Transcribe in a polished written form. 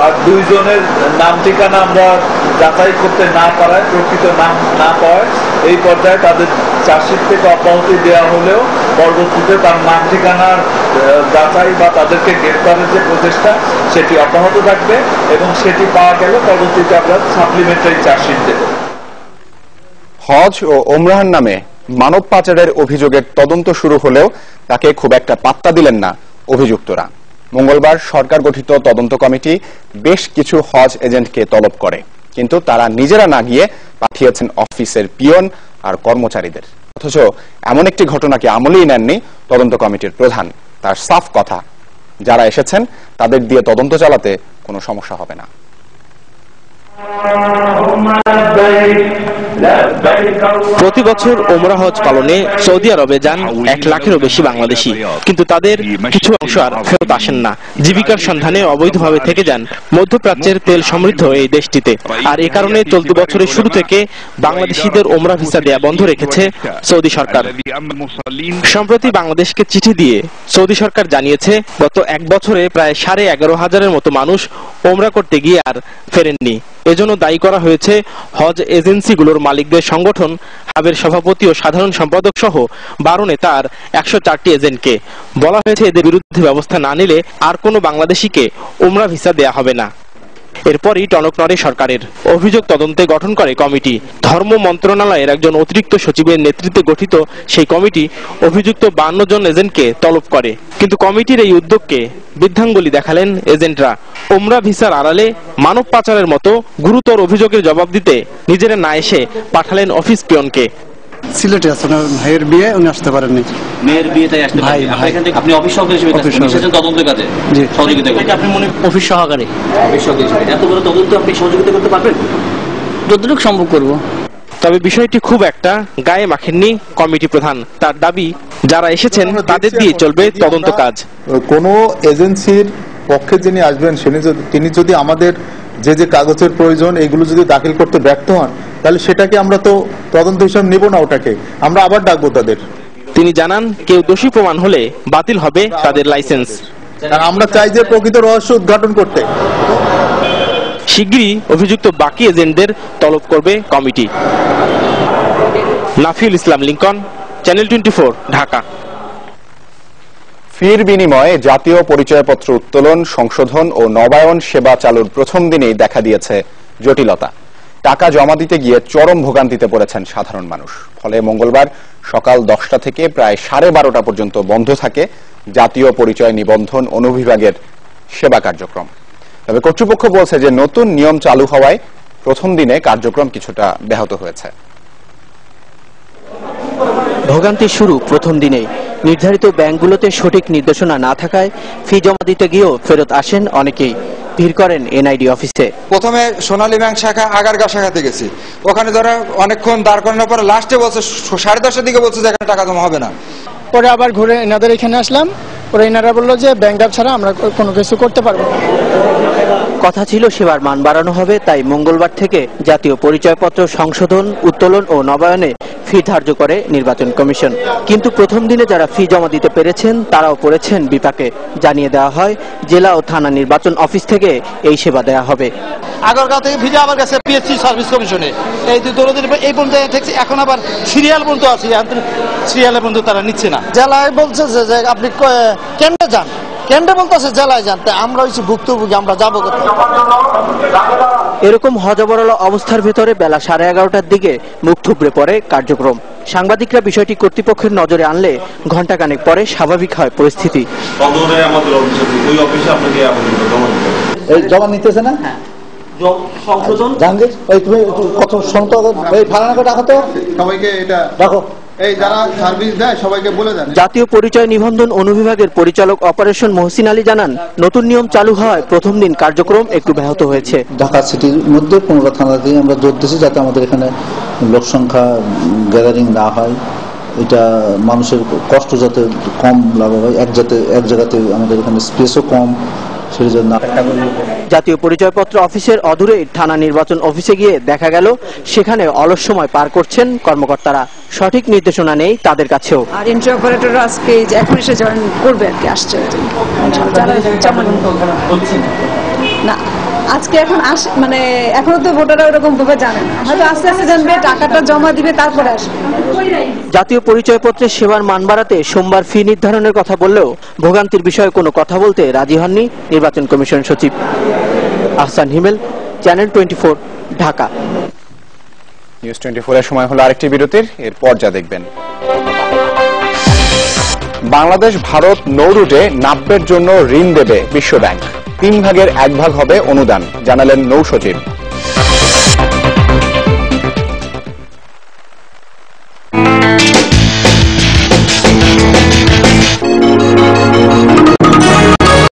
আর 2 জনের নাম ঠিকানা আমরা যাচাই করতে না পারায়, প্রকৃত নাম না পাওয়ায় এই পর্যায়ে তাদের চার্জশিট থেকে অব্যাহতি দেওয়া হলেও পরবর্তীতে তার নাম ঠিকানার যাচাই বা তাদেরকে গ্রেফতারের যে প্রচেষ্টা সেটি অব্যাহত থাকবে এবং সেটি পাওয়া গেলে পরবর্তীতে আমরা সাপ্লিমেন্টারি চার্জশিট দেব। হজ ও ওমরাহর নামে মানব পাচারের অভিযোগের তদন্ত শুরু হলেও তাকে খুব একটা পাত্তা দিলেন না অভিযুক্তরা। মঙ্গলবার সরকার গঠিত তদন্ত কমিটি বেশ কিছু হজ এজেন্টকে তলব করে, কিন্তু তারা নিজেরা না গিয়ে পাঠিয়েছেন অফিসের পিয়ন আর কর্মচারীদের। অথচ এমন একটি ঘটনাকে আমলেই নেননি তদন্ত কমিটির প্রধান। তার সাফ কথা, যারা এসেছেন তাদের দিয়ে তদন্ত চালাতে কোনো সমস্যা হবে না। প্রতি বছর ওমরা হজ পালনে সৌদি আরবে যান 1 লাখেরও বেশি বাংলাদেশি, কিন্তু তাদের কিছু অংশ আর ফেরত আসেন না। জীবিকার সন্ধানে অবৈধভাবে থেকে যান মধ্যপ্রাচ্যের তেল সমৃদ্ধ এই দেশটিতে। আর এ কারণে চলতি বছরের শুরু থেকে বাংলাদেশিদের ওমরা ভিসা দেয়া বন্ধ রেখেছে সৌদি সরকার। সম্প্রতি বাংলাদেশকে চিঠি দিয়ে সৌদি সরকার জানিয়েছে গত 1 বছরে প্রায় 11,500-এর মতো মানুষ ওমরা করতে গিয়ে আর ফেরেননি। এজন্য দায়ী করা হয়েছে হজ এজেন্সিগুলোর মালিকদের সংগঠন হাবের সভাপতি ও সাধারণ সম্পাদক সহ 12 নেতা আর 104টি এজেন্টকে। বলা হয়েছে এদের বিরুদ্ধে ব্যবস্থা না নিলে আর কোনো বাংলাদেশিকে ওমরা ভিসা দেয়া হবে না। এরপরই টনক নড়ে সরকারের। অভিযোগ তদন্তে গঠন করে কমিটি। ধর্ম মন্ত্রণালয়ের একজন অতিরিক্ত সচিবের নেতৃত্বে গঠিত সেই কমিটি অভিযুক্ত 52 জন এজেন্টকে তলব করে। কিন্তু কমিটির এই উদ্যোগকে বৃদ্ধাঙ্গুলি দেখালেন এজেন্টরা। ওমরা ভিসার আড়ালে মানব পাচারের মতো গুরুতর অভিযোগের জবাব দিতে নিজেরা না এসে পাঠালেন অফিস পিয়নকে। সিলেটে আছে, ওনার ভাইয়ের বিয়ে, উনি আসতে পারেননি। মেয়ের বিয়েতে আসতে পারেন আপনি অফিস সহকারী হিসেবে এসেছেন তদন্তের কাজে সহযোগিতা করতে। আপনি মনে অফিস সহকারী হিসেবে এত বড় তদন্ত আপনি সহযোগিতা করতে পারবেন? যতটুকু সম্ভব করব। তবে বিষয়টি খুব একটা গায়ে মাখেননি কমিটি প্রধান। তার দাবি, যারা এসেছেন তাদের দিয়ে চলবে তদন্ত কাজ। কোন এজেন্সির পক্ষে যিনি আসবেন তিনি যদি আমাদের যে যে কাগজের প্রয়োজন এগুলো যদি দাখিল করতে ব্যর্থ হন, তাহলে সেটাকে আমরা তো তদন্ত হিসাবে নেব না, ওটাকে আমরা আবার ডাকবো তাদের। তিনি জানান, কেউ দোষী প্রমাণ হলে বাতিল হবে তাদের লাইসেন্স। আমরা চাই যে প্রকৃত রহস্য উদ্ঘাটন করতে। শিগগিরই অভিযুক্ত বাকি এজেন্টদের তলব করবে কমিটি। নাফিউল ইসলাম লিংকন, চ্যানেল 24, ঢাকা। ফির বিনিময়ে জাতীয় পরিচয়পত্র উত্তোলন, সংশোধন ও নবায়ন সেবা চালুর প্রথম দিনেই দেখা দিয়েছে জটিলতা। টাকা জমা দিতে গিয়ে চরম ভোগান্তিতে পড়েছেন সাধারণ মানুষ। ফলে মঙ্গলবার সকাল 10টা থেকে প্রায় 12:30 পর্যন্ত বন্ধ থাকে জাতীয় পরিচয় নিবন্ধন অনুবিভাগের সেবা কার্যক্রম। তবে কর্তৃপক্ষ বলছে যে নতুন নিয়ম চালু হওয়ায় প্রথম দিনে কার্যক্রম কিছুটা ব্যাহত হয়েছে। ভোগান্তি শুরু প্রথম দিনেই। নির্ধারিত ব্যাংকগুলোতে সঠিক নির্দেশনা না থাকায় ফি জমা দিতে গিয়েও ফেরত আসেন অনেকেই। ভিড় করেন এনআইডি অফিসে। প্রথমে সোনালী ব্যাংক শাখা আগারগাঁও শাখাতে গেছি, ওখানে ধরো অনেকক্ষণ দাঁড় করানোর পরে লাস্টে বলছে 10:30টার দিকে বলছে যে এখানে টাকা জমা হবে না। পরে আবার ঘুরে এনাদের এখানে আসলাম, পরে এনারা বললো যে ব্যাংক ড্রাফট ছাড়া আমরা কোনো কিছু করতে পারবো না। কথা ছিল সেবার মান বাড়ানো হবে, তাই মঙ্গলবার থেকে জাতীয় পরিচয়পত্র সংশোধন, উত্তোলন ও নবায়নে ফি ধার্য করে নির্বাচন কমিশন। কিন্তু প্রথম দিনে যারা ফি জমা দিতে পেরেছেন তারাও পড়েছেন বিপাকে। জানিয়ে দেওয়া হয় জেলা ও থানা নির্বাচন অফিস থেকে এই সেবা দেওয়া হবে। আগারগাঁও থেকে ভিজা আবার গেছে পিএসসি সার্ভিস কমিশনে, এই দৌড়দিন এই পর্যন্ত ঠেকছে। এখন আবার সিরিয়াল পর্যন্ত আছে, সিরিয়ালের পর্যন্ত তারা নিচ্ছে না। জেলায় বলছে যে আপনি কেন্দ্রে যান, কেন্দ্রে বলতেছে জেলায় যান, আমরা হচ্ছে ভুক্তভোগী, আমরা যাবো কোথায়? এরকম হজবরল অবস্থার ভেতরে বেলা 11:30টার দিকে মুখ থুবড়ে পড়ে কার্যক্রম। সাংবাদিকরা বিষয়টি কর্তৃপক্ষের নজরে আনলে ঘণ্টাখানেক পরে স্বাভাবিক হয় পরিস্থিতি। জমা নিতেছে না সংশোধন জাহাঙ্গীর, তুমি কত শুনতো ফালানা করে রাখো তো, সবাইকে এটা রাখো। জাতীয় পরিচয় নিবন্ধন অনুবিভাগের পরিচালক অপারেশন মহসিন আলী জানান, নতুন নিয়ম চালু হওয়ায় প্রথম দিন কার্যক্রম একটু ব্যাহত হয়েছে। ঢাকা সিটির মধ্যে 15 থানাতেই আমরা জোর দিচ্ছি যাতে আমাদের এখানে লোক সংখ্যা গ্যাদারিং না হয়, এটা মানুষের কষ্ট যাতে কম লাঘব হয়, এক জায়গাতে আমাদের এখানে স্পেসও কম। জাতীয় পরিচয়পত্র অফিসের অদূরে থানা নির্বাচন অফিসে গিয়ে দেখা গেল সেখানে অলস সময় পার করছেন কর্মকর্তারা। সঠিক নির্দেশনা নেই তাদের কাছেও। আর এন্ট্রি অপারেটর আজকে এখন এসে জয়েন করবে আর কি, আসছে না আজকে এখন মানে এখনো তো ভোটাররা ওরকম ভাবে জানে না, হয়তো আস্তে আস্তে জানবে, টাকাটা জমা দিবে, তারপরে আসবে। জাতীয় পরিচয়পত্রের সেবার মান বাড়াতে সোমবার ফি নির্ধারণের কথা বললেও ভোগান্তির বিষয়ে কোনো কথা বলতে রাজি হননি নির্বাচন কমিশন সচিব। আহসান হিমেল, চ্যানেল 24, ঢাকা। নিউজ 24 এর সময় হলো আরেকটি বিরতির, এরপর যা দেখবেন। বাংলাদেশ ভারত নৌ রুটে নাব্যের জন্য ঋণ দেবে বিশ্ব ব্যাংক, 3 ভাগের 1 ভাগ হবে অনুদান, জানালেন নৌ সচিব।